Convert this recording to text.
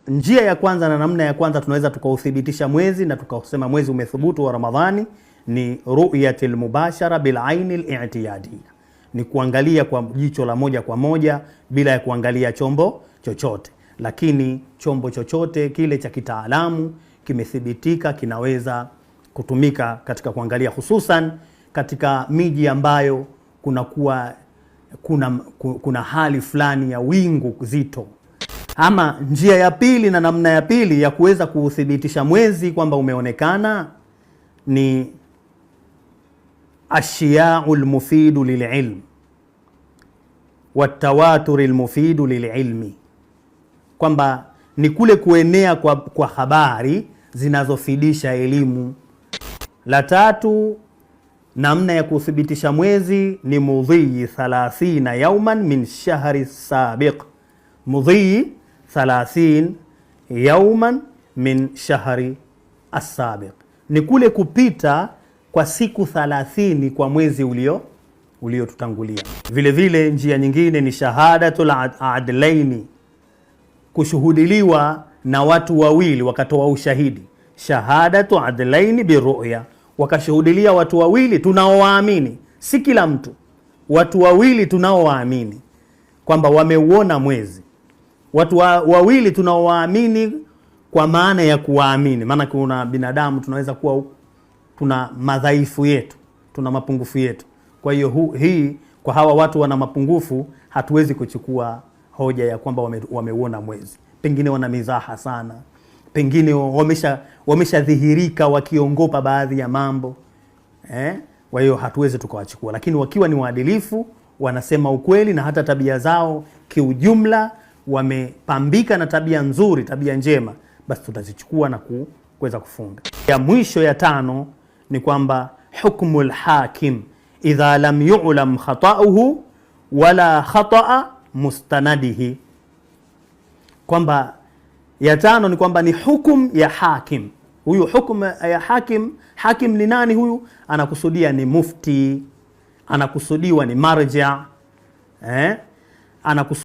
Njia ya kwanza na namna ya kwanza tunaweza tukauthibitisha mwezi na tukasema mwezi umethubutu wa Ramadhani ni ru'yatil mubashara bil ainil i'tiyadiyya, ni kuangalia kwa jicho la moja kwa moja bila ya kuangalia chombo chochote. Lakini chombo chochote kile cha kitaalamu kimethibitika kinaweza kutumika katika kuangalia, hususan katika miji ambayo kuna hali fulani ya wingu zito. Ama njia ya pili na namna ya pili ya kuweza kuthibitisha mwezi kwamba umeonekana ni ashiya'ul mufidu lililm watawaturil mufidu lililmi, kwamba ni kule kuenea kwa habari zinazofidisha elimu. La tatu, namna ya kuthibitisha mwezi ni mudhi 30 yawman min shahri sabiq, mudhi 30 yawman min shahri as-sabiq, ni kule kupita kwa siku 30 kwa mwezi uliotutangulia. Vile vile njia nyingine ni shahadatul adlaini, kushuhudiliwa na watu wawili wakatoa ushahidi. Shahadatu adlaini biru'ya, wakashuhudilia watu wawili tunaowaamini, si kila mtu, watu wawili tunaowaamini kwamba wameuona mwezi. Watu wawili tunaowaamini kwa maana ya kuwaamini, maana kuna binadamu tunaweza kuwa tuna madhaifu yetu, tuna mapungufu yetu. Kwa hiyo hii kwa hawa watu wana mapungufu, hatuwezi kuchukua hoja ya kwamba wameuona mwezi. Pengine wana mizaha sana, pengine wameshadhihirika wakiongopa baadhi ya mambo kwa hiyo hatuwezi tukawachukua. Lakini wakiwa ni waadilifu, wanasema ukweli, na hata tabia zao kiujumla wamepambika na tabia nzuri, tabia njema, basi tutazichukua na kuweza kufunga. Ya mwisho ya tano ni kwamba hukmul hakim idha lam yu'lam khata'uhu wala khata'a mustanadihi, kwamba ya tano ni kwamba ni hukum ya hakim. Huyu hukum ya hakim ni nani huyu? Anakusudia ni mufti, anakusudiwa ni marja, anakusudiwa